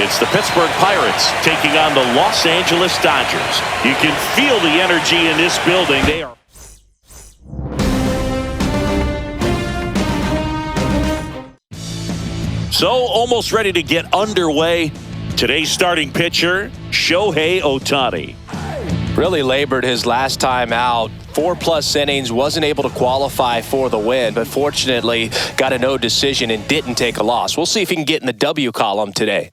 It's the Pittsburgh Pirates taking on the Los Angeles Dodgers. You can feel the energy in this building. They are. So almost ready to get underway. Today's starting pitcher, Shohei Ohtani. Really labored his last time out. 4+ innings, wasn't able to qualify for the win, but fortunately got a no decision and didn't take a loss. We'll see if he can get in the W column today.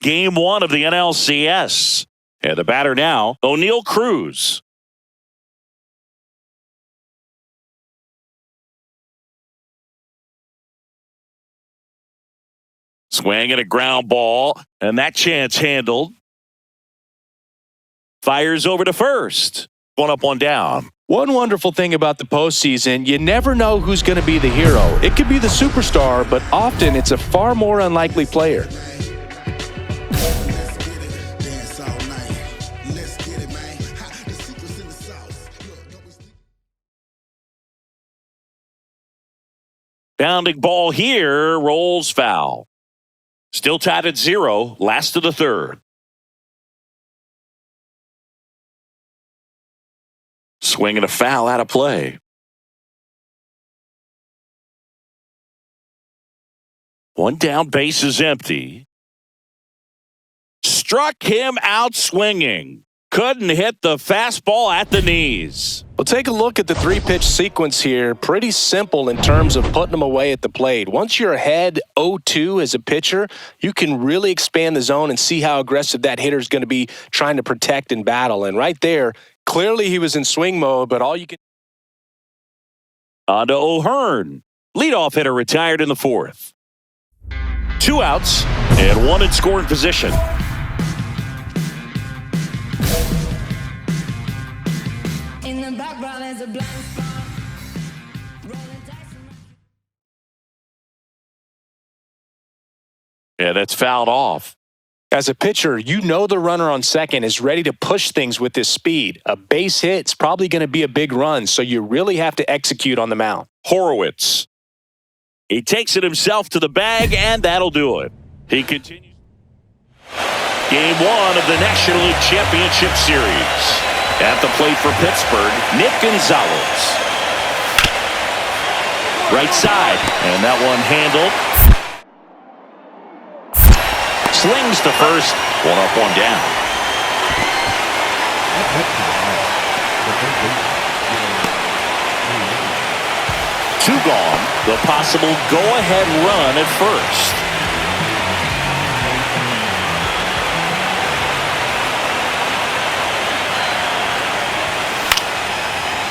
Game 1 of the NLCS. And the batter now, O'Neal Cruz. Swing and a ground ball, and that chance handled. Fires over to first. 1 up, 1 down. One wonderful thing about the postseason, you never know who's going to be the hero. It could be the superstar, but often it's a far more unlikely player. Bounding ball here, rolls foul. Still tied at 0, last of the third. Swing and a foul out of play. One down, base is empty. Struck him out swinging. Couldn't hit the fastball at the knees. Well, take a look at the 3-pitch sequence here. Pretty simple in terms of putting them away at the plate. Once you're ahead 0-2 as a pitcher, you can really expand the zone and see how aggressive that hitter is going to be trying to protect and battle. And right there, clearly he was in swing mode, but all you can... On to O'Hearn. Leadoff hitter retired in the 4th. 2 outs and 1 in scoring position. Yeah, that's fouled off. As a pitcher, you know the runner on second is ready to push things with his speed. A base hit's probably going to be a big run, so you really have to execute on the mound. Horowitz. He takes it himself to the bag, and that'll do it. He continues. Game 1 of the National League Championship Series. At the plate for Pittsburgh, Nick Gonzalez. Right side, and that one handled. Slings to first. 1 up, 1 down. Two gone. The possible go-ahead run at first.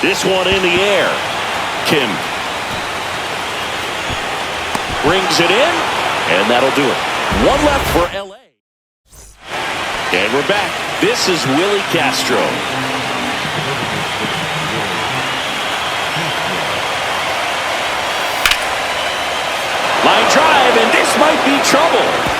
This one in the air. Kim brings it in, and that'll do it. 1 left for L.A. And we're back. This is Willie Castro. Line drive, and this might be trouble.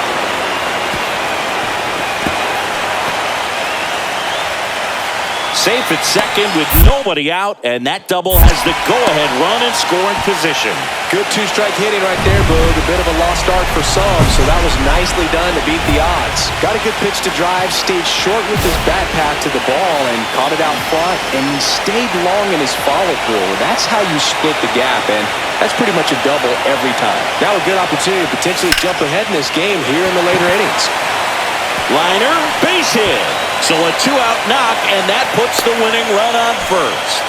Safe at second with nobody out, and that double has the go-ahead run in scoring position. Good 2-strike hitting right there, Boog. A bit of a lost start for some, so that was nicely done to beat the odds. Got a good pitch to drive, stayed short with his back path to the ball, and caught it out front, and he stayed long in his follow-through. That's how you split the gap, and that's pretty much a double every time. Now a good opportunity to potentially jump ahead in this game here in the later innings. Liner, base hit. So a 2-out knock, and that puts the winning run on first.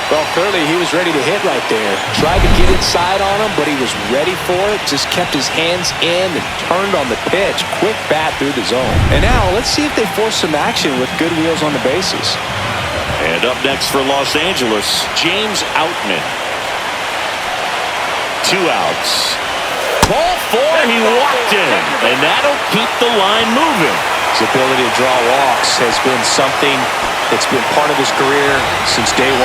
Well, clearly he was ready to hit right there. Tried to get inside on him, but he was ready for it. Just kept his hands in and turned on the pitch. Quick bat through the zone. And now let's see if they force some action with good wheels on the bases. And up next for Los Angeles, James Outman. 2 outs. Ball 4, he walked in, and that'll keep the line moving. His ability to draw walks has been something that's been part of his career since day 1.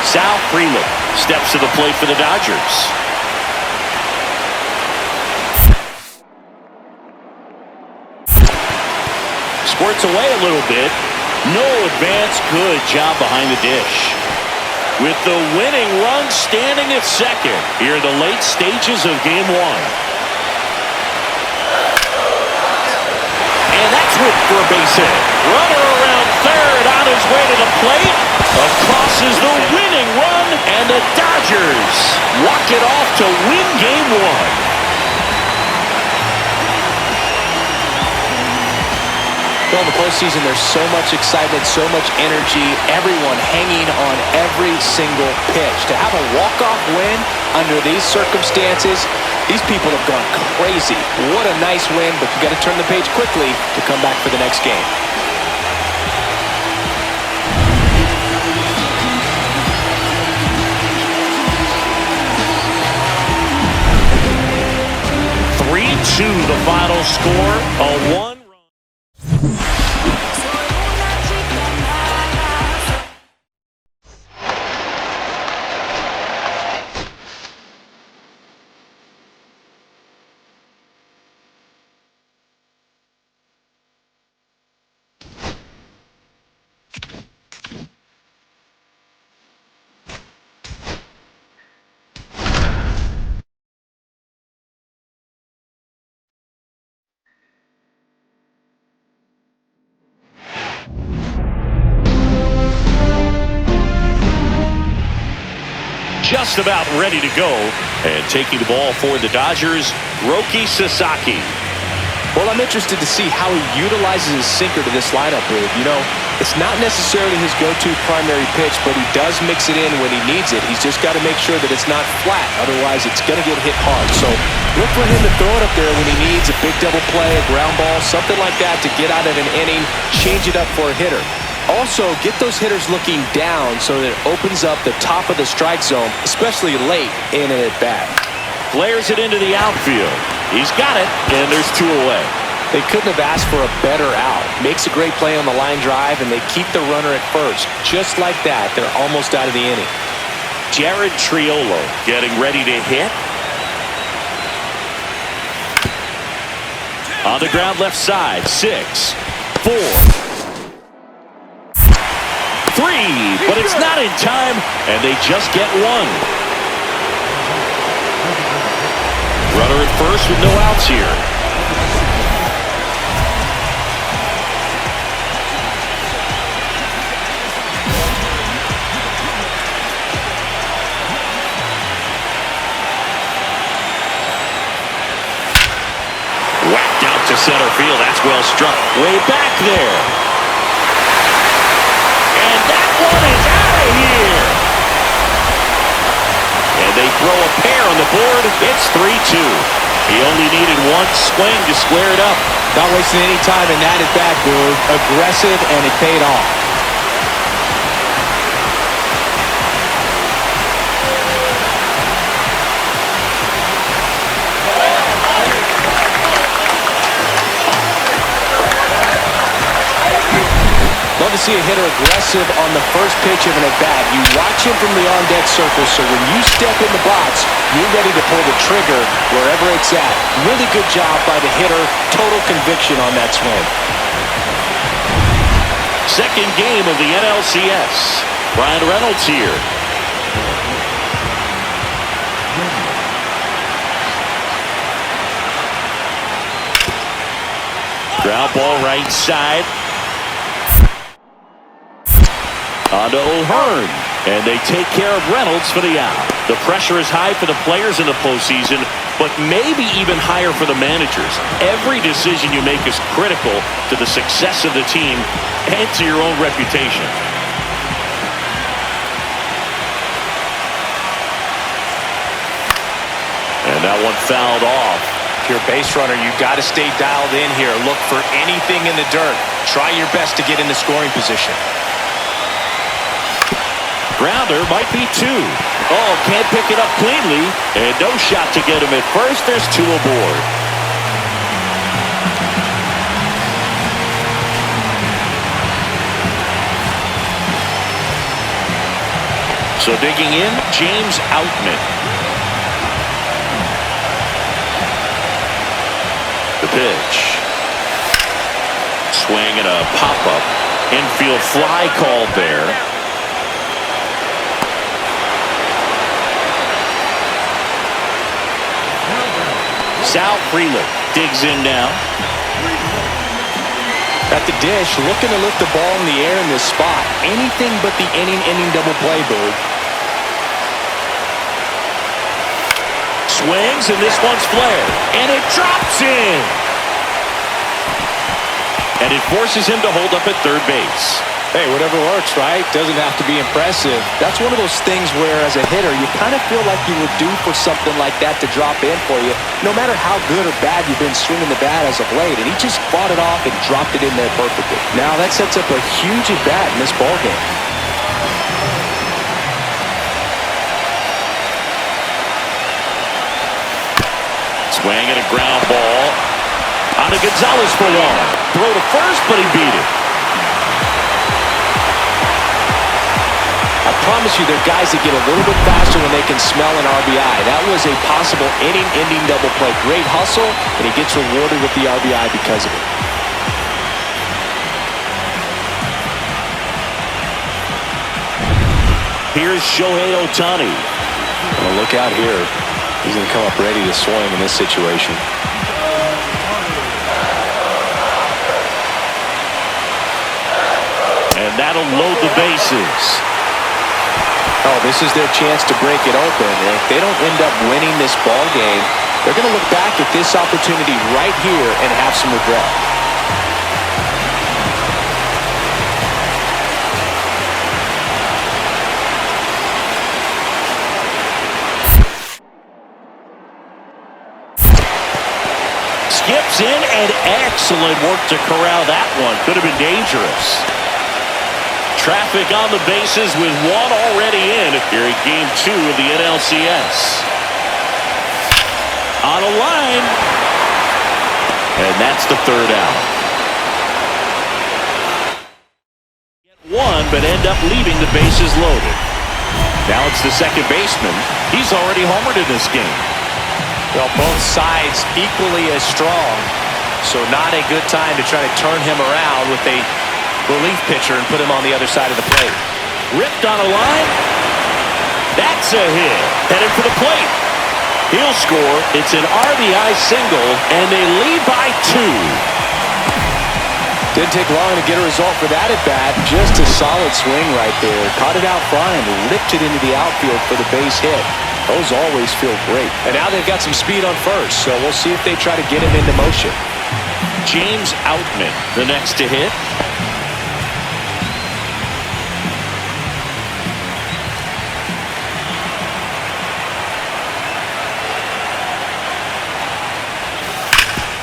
Sal Freeman steps to the plate for the Dodgers. Squirts away a little bit. No advance. Good job behind the dish. With the winning run standing at second here in the late stages of Game 1. swoop for a base hit. Runner around third on his way to the plate. Across is the winning run, and the Dodgers walk it off to win Game 1. In the postseason, there's so much excitement, so much energy, everyone hanging on every single pitch. To have a walk-off win under these circumstances, these people have gone crazy. What a nice win, but you got to turn the page quickly to come back for the next game. The final score, a 1-run. Just about ready to go, and taking the ball for the Dodgers, Roki Sasaki. Well, I'm interested to see how he utilizes his sinker to this lineup, Boog. You know, it's not necessarily his go-to primary pitch, but he does mix it in when he needs it. He's just got to make sure that it's not flat, otherwise it's going to get hit hard. So look for him to throw it up there when he needs a big double play, a ground ball, something like that to get out of an inning, change it up for a hitter. Also, get those hitters looking down so that it opens up the top of the strike zone, especially late in an at-bat. Flares it into the outfield. He's got it, and there's 2 away. They couldn't have asked for a better out. Makes a great play on the line drive, and they keep the runner at first. Just like that, they're almost out of the inning. Jared Triolo getting ready to hit. On the ground left side, 6, 4. 3, but it's not in time, and they just get 1. Runner at first with no outs here. Whacked out to center field. That's well struck. Way back there. One is out of here. And they throw a pair on the board. It's 3-2. He only needed 1 swing to square it up. Not wasting any time in that at-bat, Boog. Aggressive, and it paid off. Love to see a hitter aggressive on the first pitch of an at-bat. You watch him from the on-deck circle, so when you step in the box, you're ready to pull the trigger wherever it's at. Really good job by the hitter. Total conviction on that swing. Second game of the NLCS. Brian Reynolds here. Ground ball right side. On to O'Hearn, and they take care of Reynolds for the out. The pressure is high for the players in the postseason, but maybe even higher for the managers. Every decision you make is critical to the success of the team and to your own reputation. And that one fouled off. If you're a base runner, you've got to stay dialed in here. Look for anything in the dirt. Try your best to get in the scoring position. Grounder might be 2. Oh, can't pick it up cleanly. And no shot to get him at first. There's 2 aboard. So digging in, James Outman. The pitch. Swing and a pop-up. Infield fly called there. Sal Freeland digs in now. At the dish, looking to lift the ball in the air in this spot. Anything but the inning double play, Boog. Swings, and this one's flared. And it drops in. And it forces him to hold up at third base. Hey, whatever works, right? Doesn't have to be impressive. That's one of those things where, as a hitter, you kind of feel like you were due for something like that to drop in for you, no matter how good or bad you've been swinging the bat as of late. And he just fought it off and dropped it in there perfectly. Now that sets up a huge at-bat in this ballgame. Swing and a ground ball. On to Gonzalez for one. Throw to first, but he beat it. I promise you, there are guys that get a little bit faster when they can smell an RBI. That was a possible inning-ending double play. Great hustle, and he gets rewarded with the RBI because of it. Here's Shohei Ohtani. Well, look out here. He's going to come up ready to swing in this situation. And that'll load the bases. Oh, this is their chance to break it open. And if they don't end up winning this ball game, they're going to look back at this opportunity right here and have some regret. Skips in, and excellent work to corral that one. Could have been dangerous. Traffic on the bases with one already in here in Game 2 of the NLCS. On a line. And that's the third out. Get one, but end up leaving the bases loaded. Now it's the second baseman. He's already homered in this game. Well, both sides equally as strong. So not a good time to try to turn him around with a relief pitcher and put him on the other side of the plate. Ripped on a line. That's a hit. Headed for the plate. He'll score. It's an RBI single, and they lead by 2. Didn't take long to get a result for that at-bat. Just a solid swing right there. Caught it out front and ripped it into the outfield for the base hit. Those always feel great. And now they've got some speed on first, so we'll see if they try to get him into motion. James Outman, the next to hit.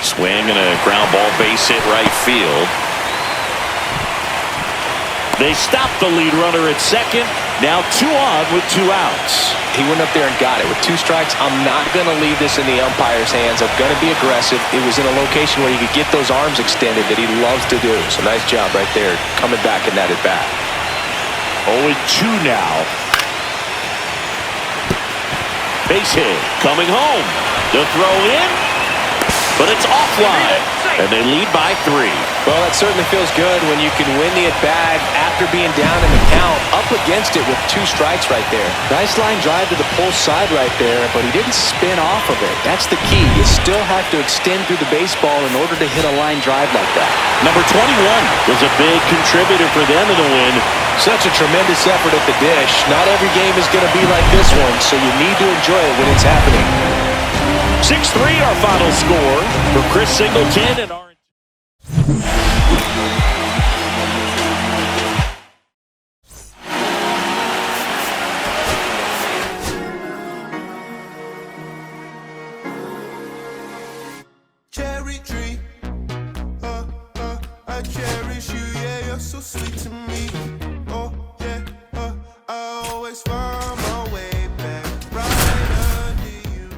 Swing and a ground ball base hit right field. They stopped the lead runner at second. Now 2 on with 2 outs. He went up there and got it. With 2 strikes, I'm not going to leave this in the umpire's hands. I'm going to be aggressive. It was in a location where he could get those arms extended that he loves to do. So nice job right there, coming back in that at-bat. 0-2 now. Base hit, coming home. The throw in, but it's offline. And they lead by 3. Well, that certainly feels good when you can win the at-bat after being down in the count, up against it with 2 strikes right there. Nice line drive to the pull side right there, but he didn't spin off of it. That's the key. You still have to extend through the baseball in order to hit a line drive like that. Number 21 was a big contributor for them in the win. Such a tremendous effort at the dish. Not every game is going to be like this one, so you need to enjoy it when it's happening. 6-3 our final score for Chris Singleton and our... Cherry tree, I cherish you, yeah, you're so sweet to me. Oh, yeah, I always find my way back right under you,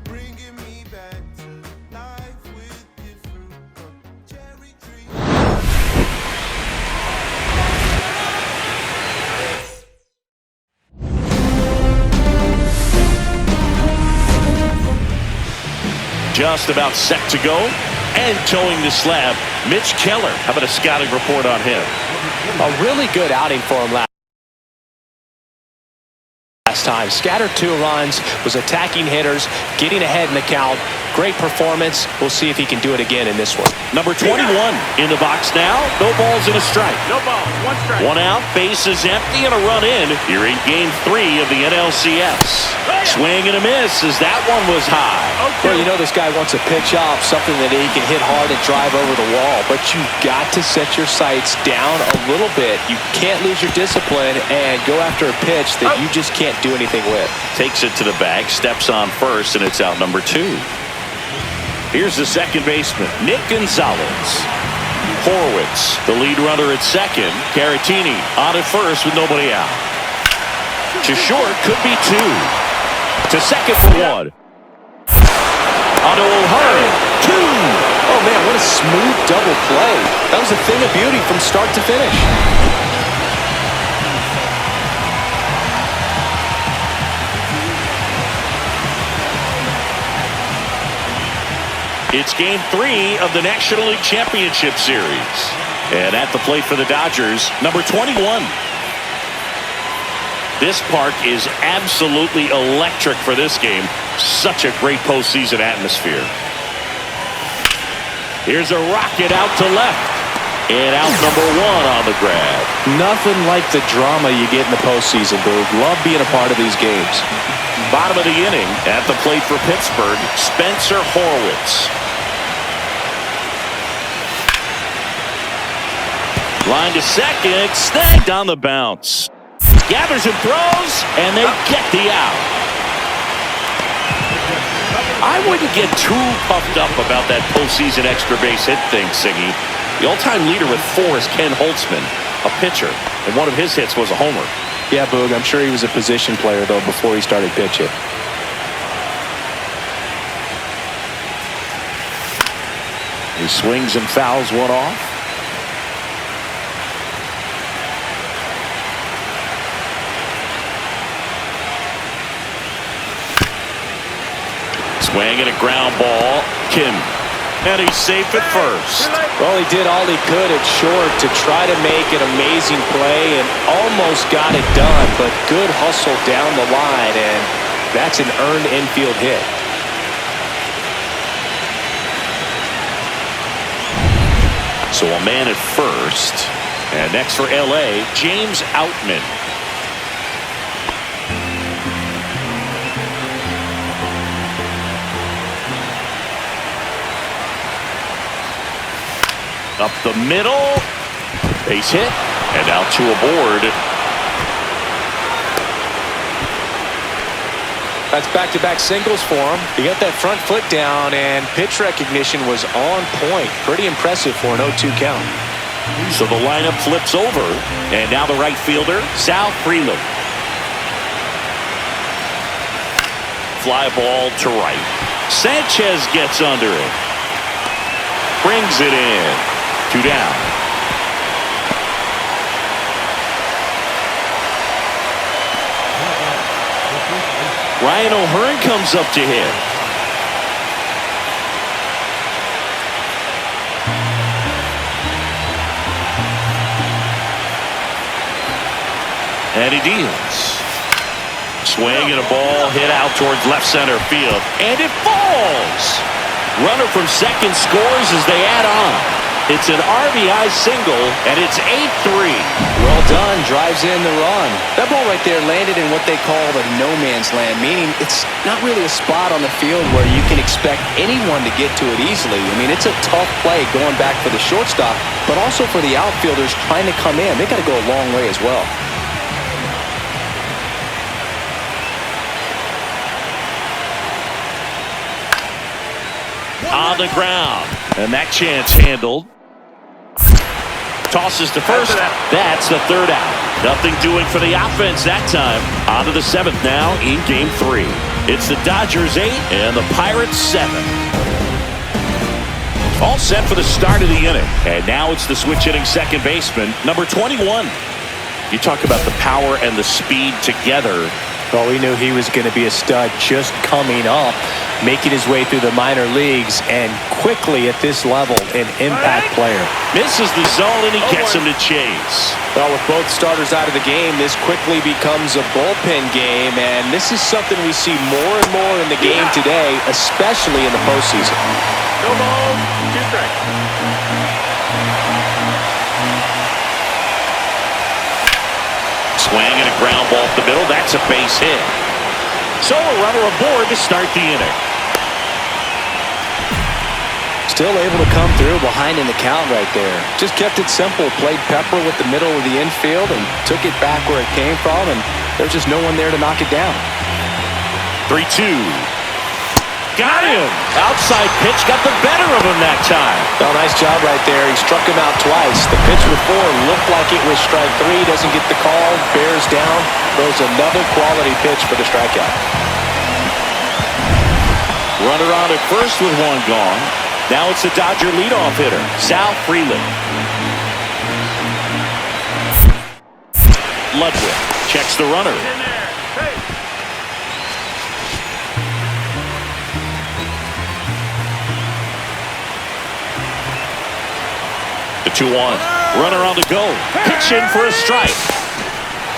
bringing me back to life with your fruit. Cherry tree. Just about set to go, and towing the slab, Mitch Keller. How about a scouting report on him? A really good outing for him last time. Scattered 2 runs, was attacking hitters, getting ahead in the count. Great performance. We'll see if he can do it again in this one. Number 21 in the box now. No balls and a strike. No ball, one strike. One out, base is empty, and a run in. Here in Game 3 of the NLCS. Swing and a miss as that one was high. Well, you know this guy wants to pitch off something that he can hit hard and drive over the wall, but you've got to set your sights down a little bit. You can't lose your discipline and go after a pitch that you just can't do anything with. Takes it to the bag, steps on first, and it's out number 2. Here's the second baseman, Nick Gonzalez. Horwitz, the lead runner at second. Caratini on at first with nobody out. To short, could be 2. To second for 1. Onto O'Hearn, 2. Oh, man, what a smooth double play. That was a thing of beauty from start to finish. It's Game 3 of the National League Championship Series. And at the plate for the Dodgers, number 21. This park is absolutely electric for this game. Such a great postseason atmosphere. Here's a rocket out to left. And out number 1 on the grab. Nothing like the drama you get in the postseason, Boog. Love being a part of these games. Bottom of the inning, at the plate for Pittsburgh, Spencer Horwitz. Line to second, snagged on the bounce. Gathers and throws, and they get the out. I wouldn't get too puffed up about that postseason extra base hit thing, Siggy. The all-time leader with 4 is Ken Holtzman, a pitcher, and one of his hits was a homer. Yeah, Boog, I'm sure he was a position player, though, before he started pitching. He swings and fouls one off. Swing and a ground ball. Kim. And he's safe at first. Well, he did all he could at short to try to make an amazing play and almost got it done, but good hustle down the line, and that's an earned infield hit. So a man at first. And next for LA, James Outman. Up the middle. Base hit. And out to a board. That's back-to-back singles for him. He got that front foot down, and pitch recognition was on point. Pretty impressive for an 0-2 count. So the lineup flips over. And now the right fielder, Sal Freeland. Fly ball to right. Sanchez gets under it. Brings it in. 2 down. Ryan O'Hearn comes up to hit. And he deals. Swing and a ball hit out towards left center field. And it falls. Runner from second scores as they add on. It's an RBI single, and it's 8-3. Well done, drives in the run. That ball right there landed in what they call the no man's land, meaning it's not really a spot on the field where you can expect anyone to get to it easily. I mean, it's a tough play going back for the shortstop, but also for the outfielders trying to come in. They got to go a long way as well. On the ground, and that chance handled. Tosses to first. That's the 3rd out. Nothing doing for the offense that time. On to the 7th now in Game 3. It's the Dodgers 8 and the Pirates 7. All set for the start of the inning. And now it's the switch hitting second baseman, number 21. You talk about the power and the speed together. Well, we knew he was going to be a stud just coming up, making his way through the minor leagues, and quickly at this level, an impact player. Misses the zone, and he gets him to chase. Well, with both starters out of the game, this quickly becomes a bullpen game, and this is something we see more and more in the game today, especially in the postseason. No ball, 2 strikes. Swing and a ground ball up the middle. That's a base hit. So a runner aboard to start the inning. Still able to come through behind in the count right there. Just kept it simple. Played pepper with the middle of the infield and took it back where it came from, and there's just no one there to knock it down. 3-2. Got him. Outside pitch got the better of him that time. Oh, nice job right there. He struck him out twice. The pitch before looked like it was strike 3. Doesn't get the call. Bears down. Throws another quality pitch for the strikeout. Runner on at first with 1 gone. Now it's the Dodger leadoff hitter, Sal Freeland. Ludwig checks the runner. The 2-1. Runner on the go. Pitch in for a strike.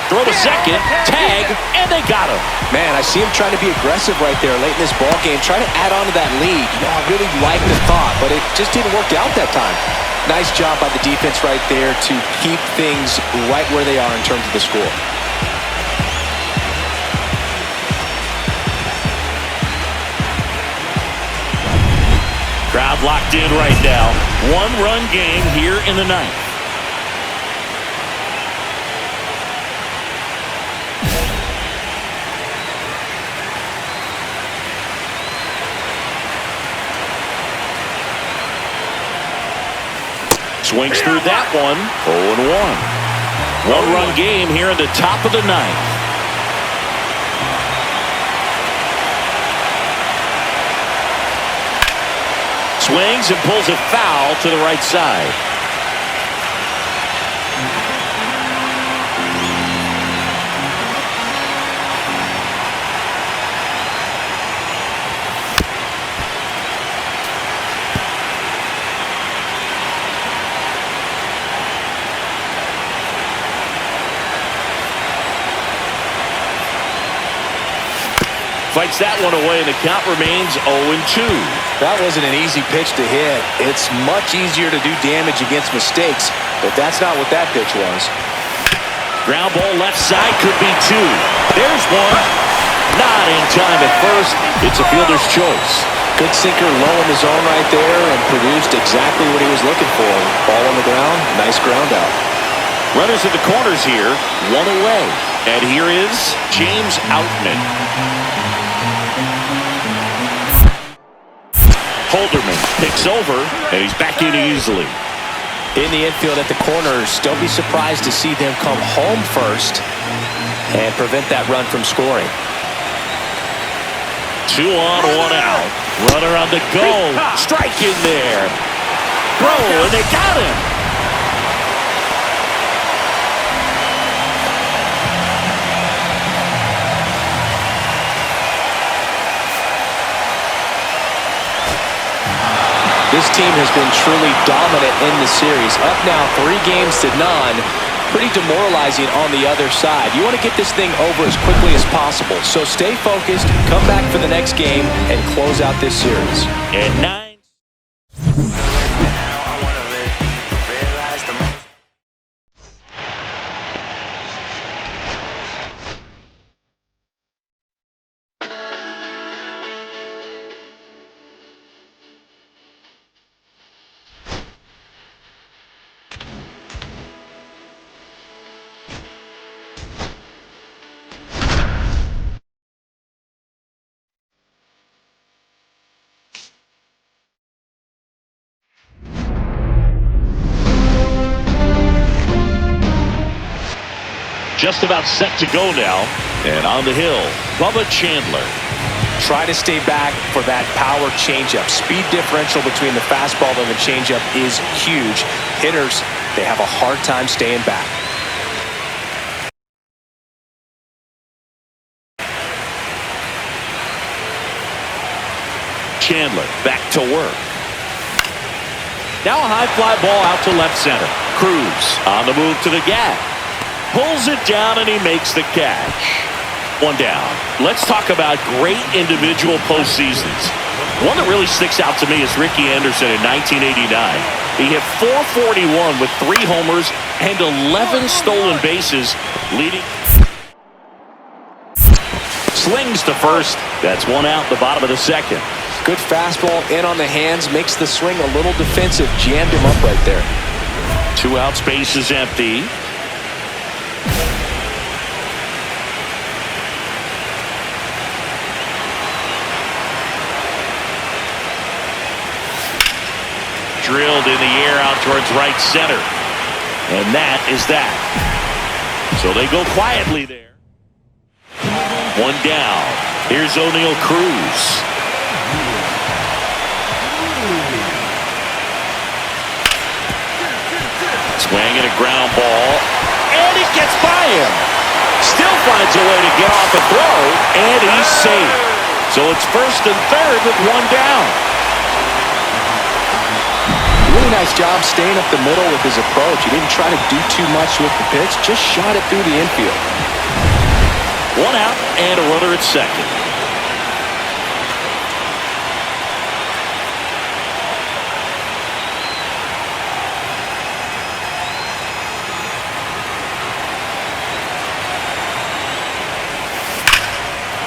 Throw to second. Tag. And they got him. Man, I see him trying to be aggressive right there late in this ball game. Trying to add on to that lead. You know, I really like the thought, but it just didn't work out that time. Nice job by the defense right there to keep things right where they are in terms of the score. Crowd locked in right now. 1-run game here in the 9th. Swings through that one. 0-1. 1-run game here in the top of the 9th. Swings and pulls it foul to the right side. Fights that one away, and the count remains 0-2. That wasn't an easy pitch to hit. It's much easier to do damage against mistakes, but that's not what that pitch was. Ground ball left side, could be 2. There's one. Not in time at first. It's a fielder's choice. Good sinker low in the zone right there and produced exactly what he was looking for. Ball on the ground, nice ground out. Runners at the corners here, 1 away. And here is James Outman. Holderman picks over, and he's back in easily. In the infield at the corners, don't be surprised to see them come home first and prevent that run from scoring. 2 on, 1 out. Runner on the go. Strike in there. Throw, and they got him. This team has been truly dominant in the series. Up now 3-0. Pretty demoralizing on the other side. You want to get this thing over as quickly as possible. So stay focused, come back for the next game, and close out this series. And 9. Just about set to go now. And on the hill, Bubba Chandler. Try to stay back for that power changeup. Speed differential between the fastball and the changeup is huge. Hitters, they have a hard time staying back. Chandler back to work. Now a high fly ball out to left center. Cruz on the move to the gap. Pulls it down and he makes the catch. One down. Let's talk about great individual postseasons. One that really sticks out to me is Ricky Anderson in 1989. He hit .441 with 3 homers and 11 stolen bases, leading. Slings to first. That's one out in the bottom of the second. Good fastball in on the hands, makes the swing a little defensive. Jammed him up right there. 2 outs, base is empty. Drilled in the air out towards right center. And that is that. So they go quietly there. One down. Here's O'Neal Cruz. Swinging a ground ball. And it gets by him. Still finds a way to get off a throw. And he's safe. So it's first and third with one down. Really nice job staying up the middle with his approach. He didn't try to do too much with the pitch, just shot it through the infield. One out and a runner at second.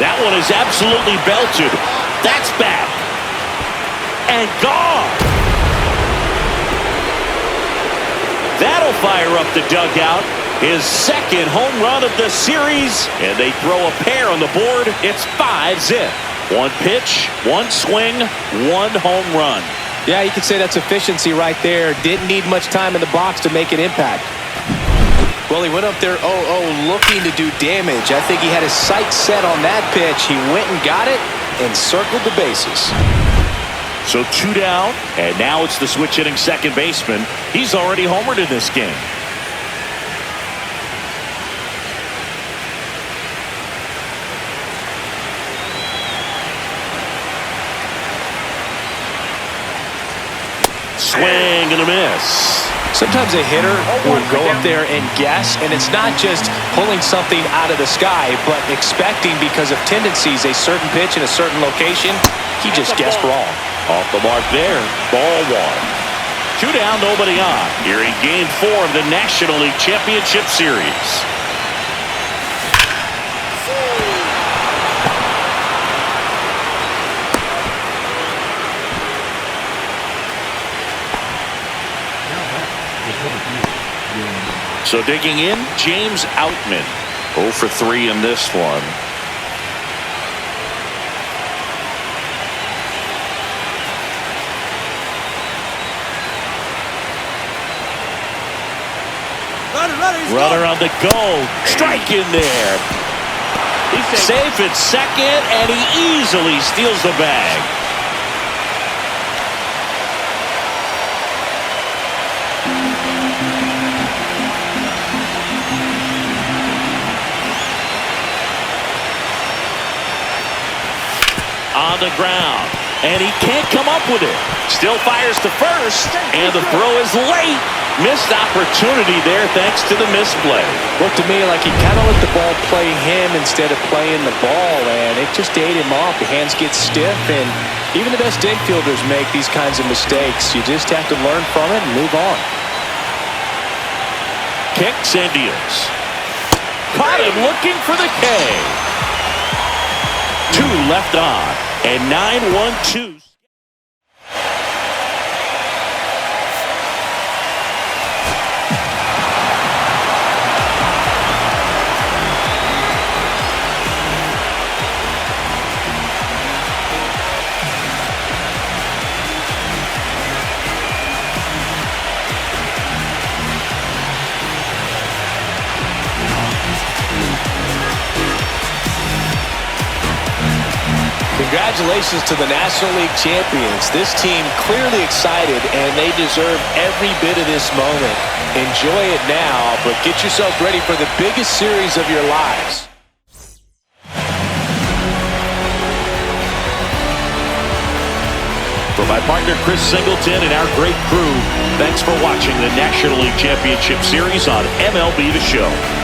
That one is absolutely belted. That's back. And gone. That'll fire up the dugout. His second home run of the series. And they throw a pair on the board. It's 5-zip. One pitch, one swing, one home run. Yeah, you could say that's efficiency right there. Didn't need much time in the box to make an impact. Well, he went up there 0-0 looking to do damage. I think he had his sights set on that pitch. He went and got it and circled the bases. So 2 down, and now it's the switch hitting second baseman. He's already homered in this game. Swing and a miss. Sometimes a hitter will go up there and guess, and it's not just pulling something out of the sky, but expecting because of tendencies a certain pitch in a certain location. He just guessed wrong. Off the mark there. Ball 1. 2 down, nobody on. Here in Game 4 of the National League Championship Series. So digging in, James Outman. 0 for 3 in this one. Runner on the go. Strike in there. He's safe at second, and he easily steals the bag. On the ground, and he can't come up with it. Still fires to first, and the throw is late. Missed opportunity there thanks to the misplay. Looked to me like he kind of let the ball play him instead of playing the ball, and it just ate him off. The hands get stiff, and even the best infielders make these kinds of mistakes. You just have to learn from it and move on. Kicks and deals. Caught him looking for the K. 2 left on, and 9-1-2. Congratulations to the National League champions. This team clearly excited, and they deserve every bit of this moment. Enjoy it now, but get yourself ready for the biggest series of your lives. For my partner Chris Singleton and our great crew, thanks for watching the National League Championship Series on MLB The Show.